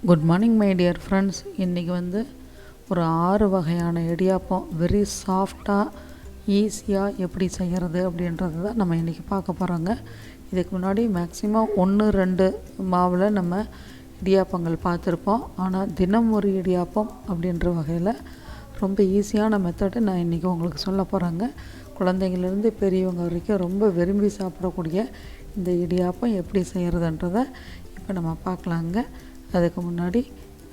Good morning my dear friends. இன்றைக்கி ஒரு 6 வகையான இடியாப்பம் வெரி சாஃப்டாக ஈஸியாக எப்படி செய்கிறது அப்படின்றது தான் நம்ம இன்றைக்கி பார்க்க போகிறோங்க. இதுக்கு முன்னாடி மேக்ஸிமம் 1-2 மாவில் நம்ம இடியாப்பங்கள் பார்த்துருப்போம். ஆனால் தினம் ஒரு இடியாப்பம் அப்படின்ற வகையில் ரொம்ப ஈஸியான மெத்தடு நான் இன்றைக்கி உங்களுக்கு சொல்ல போகிறேங்க. குழந்தைங்கள்லேருந்து பெரியவங்க வரைக்கும் ரொம்ப விரும்பி சாப்பிடக்கூடிய இந்த இடியாப்பம் எப்படி செய்கிறதுன்றதை இப்போ நம்ம பார்க்கலாங்க. அதுக்கு முன்னாடி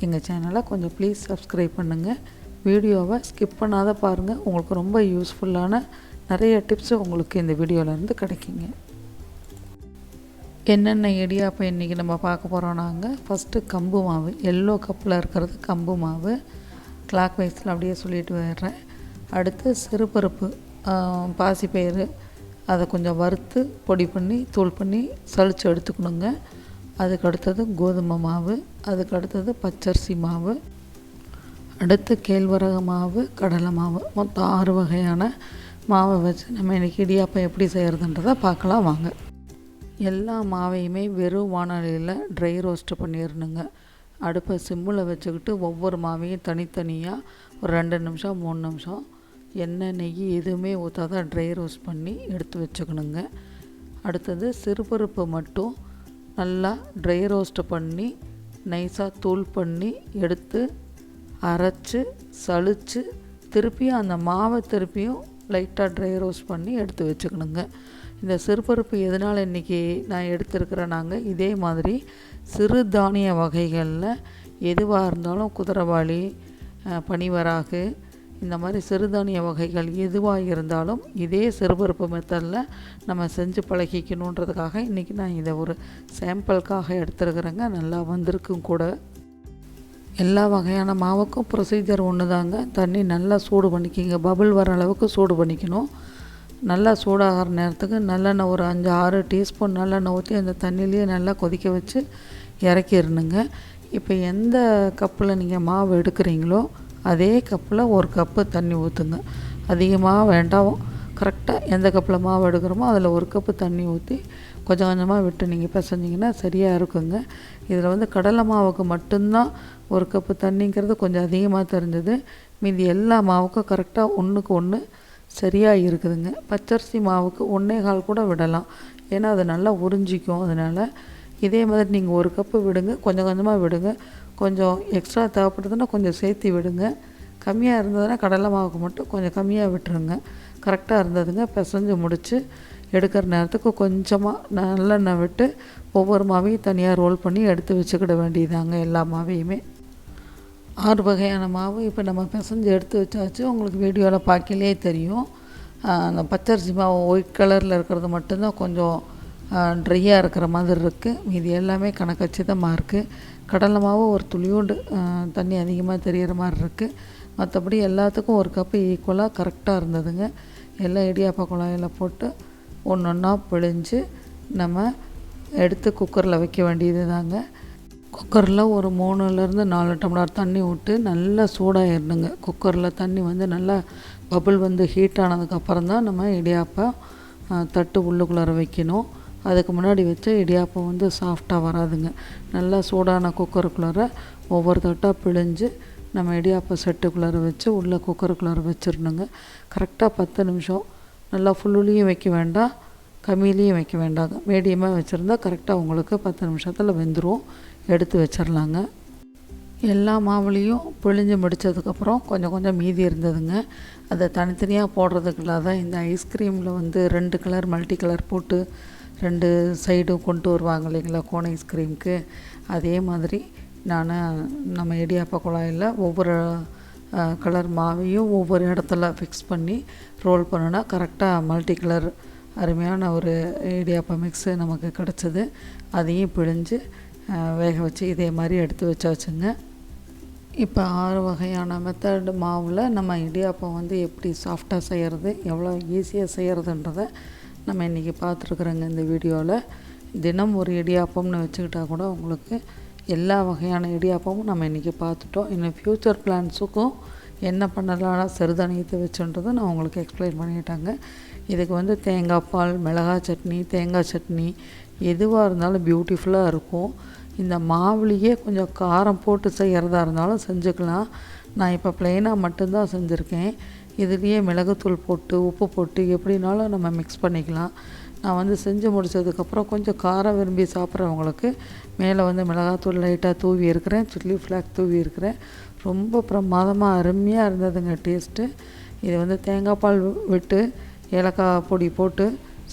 எங்கள் சேனலை கொஞ்சம் ப்ளீஸ் சப்ஸ்கிரைப் பண்ணுங்கள். வீடியோவை ஸ்கிப் பண்ணாத பாருங்கள். உங்களுக்கு ரொம்ப யூஸ்ஃபுல்லான நிறைய டிப்ஸ் உங்களுக்கு இந்த வீடியோவிலேருந்து கிடைக்குங்க. என்னென்ன இடியாப்பம் இன்றைக்கி நம்ம பார்க்க போகிறோம்னாங்க, ஃபஸ்ட்டு கம்பு மாவு, எல்லோ கப்பில் இருக்கிறது கம்பு மாவு. கிளாக் வைஸில் அப்படியே சொல்லிட்டு வர்றேன். அடுத்து சிறுபருப்பு, பாசிப்பயிறு, அதை கொஞ்சம் வறுத்து பொடி பண்ணி தூள் பண்ணி சளிச்சு எடுத்துக்கணுங்க. அதுக்கு அடுத்தது கோதுமை மாவு, அதுக்கு அடுத்தது பச்சரிசி மாவு, அடுத்து கேழ்வரகு மாவு, கடலை மாவு. மொத்தம் 6 வகையான மாவை வச்சு நம்ம இன்றைக்கி இடியாப்பம் எப்படி செய்கிறதுன்றதை பார்க்கலாம் வாங்க. எல்லா மாவையுமே வெறும் வானொலியில் ட்ரை ரோஸ்ட்டு பண்ணிடணுங்க. அடுப்பை சிம்மில் வச்சுக்கிட்டு ஒவ்வொரு மாவையும் தனித்தனியாக ஒரு 2 நிமிஷம் 3 நிமிஷம் எண்ணெய் நெய் எதுவுமே ஊற்றாத ட்ரை ரோஸ்ட் பண்ணி எடுத்து வச்சுக்கணுங்க. அடுத்தது சிறுபருப்பு மட்டும் நல்லா ட்ரை ரோஸ்ட்டு பண்ணி நைஸாக தூள் பண்ணி எடுத்து அரைச்சி சளிச்சு திருப்பியும் அந்த மாவை திருப்பியும் லைட்டாக ட்ரை ரோஸ்ட் பண்ணி எடுத்து வச்சுக்கணுங்க. இந்த சிறுபருப்பு எதனால் இன்றைக்கி நான் எடுத்துருக்கிறேன்னாங்க, இதே மாதிரி சிறு தானிய வகைகளில் எதுவாக இருந்தாலும் குதிரைவாளி, பனிவராகு, இந்த மாதிரி சிறுதானிய வகைகள் எதுவாக இருந்தாலும் இதே சிறுபருப்பு மெத்தடில் நம்ம செஞ்சு பழகிக்கணுன்றதுக்காக இன்றைக்கி நான் இதை ஒரு சாம்பிளுக்காக எடுத்துருக்குறேங்க. நல்லா வந்திருக்கும் கூட. எல்லா வகையான மாவுக்கும் ப்ரொசீஜர் ஒன்று தாங்க. தண்ணி நல்லா சூடு பண்ணிக்கிங்க, பபுள் வர அளவுக்கு சூடு பண்ணிக்கணும். நல்லா சூடாகிற நேரத்துக்கு நல்லெண்ணெய் ஒரு 5-6 டீஸ்பூன் நல்லெண்ணெய் ஊற்றி அந்த தண்ணியிலேயே நல்லா கொதிக்க வச்சு இறக்கிடணுங்க. இப்போ எந்த கப்பில் நீங்கள் மாவு எடுக்கிறீங்களோ அதே கப்பில் 1 கப்பு தண்ணி ஊற்றுங்க. அதிகமாக வேண்டாம், கரெக்டாக எந்த கப்பில் மாவு எடுக்கிறோமோ அதில் 1 கப்பு தண்ணி ஊற்றி கொஞ்சம் கொஞ்சமாக விட்டு நீங்கள் பிசைஞ்சிங்கன்னா சரியாக இருக்குங்க. இதில் கடலை மாவுக்கு மட்டும்தான் 1 கப்பு தண்ணிங்கிறது கொஞ்சம் அதிகமாக தெரிஞ்சது. மீதி எல்லா மாவுக்கும் கரெக்டாக 1க்கு 1 சரியாக இருக்குதுங்க. பச்சரிசி மாவுக்கு 1.25 கூட விடலாம், ஏன்னா அது நல்லா உறிஞ்சிக்கும். அதனால் இதே மாதிரி நீங்கள் 1 கப்பு விடுங்க, கொஞ்சம் கொஞ்சமாக விடுங்க. கொஞ்சம் எக்ஸ்ட்ரா தேவைப்படுதுன்னா கொஞ்சம் சேர்த்து விடுங்க. கம்மியாக இருந்ததுன்னா கடலை மாவுக்கு மட்டும் கொஞ்சம் கம்மியாக விட்டுருங்க. கரெக்டாக இருந்ததுங்க. பிசைஞ்சு முடித்து எடுக்கிற நேரத்துக்கு கொஞ்சமாக நல்லெண்ணெய் விட்டு ஒவ்வொரு மாவையும் தனியாக ரோல் பண்ணி எடுத்து வச்சுக்கிட வேண்டியதாங்க. எல்லா மாவையுமே 6 வகையான மாவு இப்போ நம்ம பிசைஞ்சு எடுத்து வச்சாச்சு. உங்களுக்கு வீடியோவில் பார்க்கலே தெரியும். அந்த பச்சரிசி மாவு ஒயிட் கலரில் இருக்கிறது மட்டும்தான் கொஞ்சம் ட்ரையாக இருக்கிற மாதிரி இருக்குது. மீதி எல்லாமே கணக்கச்சிதமாக இருக்குது. கடலை மாவு ஒரு துளியோண்டு தண்ணி அதிகமாக தெரிகிற மாதிரி இருக்குது. மற்றபடி எல்லாத்துக்கும் 1 கப்பு ஈக்குவலாக கரெக்டாக இருந்ததுங்க. எல்லாம் இடியாப்ப குழாயில் போட்டு ஒன்றா பிழிஞ்சு நம்ம எடுத்து குக்கரில் வைக்க வேண்டியது தாங்க. குக்கரில் ஒரு 3-4 டம்ளர் தண்ணி விட்டு நல்லா சூடாகிடணுங்க. குக்கரில் தண்ணி நல்லா பபுள் ஹீட் ஆனதுக்கப்புறம் தான் நம்ம இடியாப்பம் தட்டு உள்ளுக்குள்ளார வைக்கணும். அதுக்கு முன்னாடி வச்ச இடியாப்பம் சாஃப்டாக வராதுங்க. நல்லா சூடான குக்கருக்குள்ளார ஒவ்வொரு தட்டாக பிழிஞ்சு நம்ம இடியாப்ப செட்டுக்குள்ளார வச்சு உள்ளே குக்கருக்குள்ளார வச்சிடணுங்க. கரெக்டாக 10 நிமிஷம். நல்லா ஃபுல்லுலேயும் வைக்க வேண்டாம், கம்மியிலையும் வைக்க வேண்டாங்க. மீடியமாக வச்சுருந்தா கரெக்டாக உங்களுக்கு 10 நிமிஷத்தில் வெந்துடும். எடுத்து வச்சிடலாங்க. எல்லா மாவுலேயும் பிழிஞ்சு முடித்ததுக்கப்புறம் கொஞ்சம் கொஞ்சம் மீதி இருந்ததுங்க. அதை தனித்தனியாக போடுறதுக்குள்ள தான் இந்த ஐஸ்கிரீமில் 2 கலர் மல்டி கலர் போட்டு 2 சைடும் கொண்டு வருவாங்க இல்லைங்களா கோன் ஐஸ்கிரீமுக்கு. அதே மாதிரி நான் நம்ம இடியாப்ப குழாயில் ஒவ்வொரு கலர் மாவையும் ஒவ்வொரு இடத்துல ஃபிக்ஸ் பண்ணி ரோல் பண்ணுனா கரெக்டாக மல்டி கலர் அருமையான ஒரு இடியாப்ப மிக்ஸு நமக்கு கிடச்சிது. அதையும் பிழிஞ்சு வேக வச்சு இதே மாதிரி எடுத்து வச்சாச்சுங்க. இப்போ 6 வகையான மெத்தட் மாவில் நம்ம இடியாப்பம் எப்படி சாஃப்டாக செய்கிறது, எவ்வளோ ஈஸியாக செய்கிறதுன்றதை நம்ம இன்றைக்கி பார்த்துருக்குறோங்க இந்த வீடியோவில். தினம் ஒரு இடியாப்பம்னு வச்சுக்கிட்டா கூட உங்களுக்கு எல்லா வகையான இடியாப்பமும் நம்ம இன்றைக்கி பார்த்துட்டோம். இன்னும் ஃப்யூச்சர் பிளான்ஸுக்கும் என்ன பண்ணலாம் சிறுதானியத்தை வச்சுன்றதை நான் உங்களுக்கு எக்ஸ்பிளைன் பண்ணிட்டாங்க. இதுக்கு தேங்காய் பால், மிளகாய் சட்னி, தேங்காய் சட்னி எதுவாக இருந்தாலும் பியூட்டிஃபுல்லாக இருக்கும். இந்த மாவுலேயே கொஞ்சம் காரம் போட்டு செய்கிறதா இருந்தாலும் செஞ்சுக்கலாம். நான் இப்போ ப்ளெயினாக மட்டும்தான் செஞ்சுருக்கேன். இதுலேயே மிளகுத்தூள் போட்டு உப்பு போட்டு எப்படினாலும் நம்ம மிக்ஸ் பண்ணிக்கலாம். நான் வந்து செஞ்சு முடித்ததுக்கப்புறம் கொஞ்சம் காரம் விரும்பி சாப்பிட்றவங்களுக்கு மேலே வந்து மிளகாத்தூள் லைட்டாக தூவி இருக்கிறேன், சில்லி ஃப்ளாக் தூவி இருக்கிறேன். ரொம்ப பிரமாதமாக அருமையாக இருந்ததுங்க டேஸ்ட்டு. இது வந்து தேங்காய் பால் விட்டு ஏலக்காய் பொடி போட்டு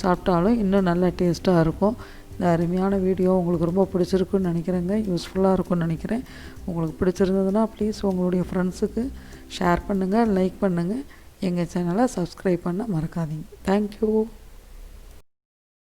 சாப்பிட்டாலும் இன்னும் நல்ல டேஸ்ட்டாக இருக்கும். இந்த அருமையான வீடியோ உங்களுக்கு ரொம்ப பிடிச்சிருக்குன்னு நினைக்கிறேங்க, யூஸ்ஃபுல்லாக இருக்கும்னு நினைக்கிறேன். உங்களுக்கு பிடிச்சிருந்ததுன்னா ப்ளீஸ் உங்களுடைய ஃப்ரெண்ட்ஸுக்கு ஷேர் பண்ணுங்கள், லைக் பண்ணுங்கள், எங்கள் சேனலை சப்ஸ்கிரைப் பண்ண மறக்காதீங்க. தேங்க்யூ.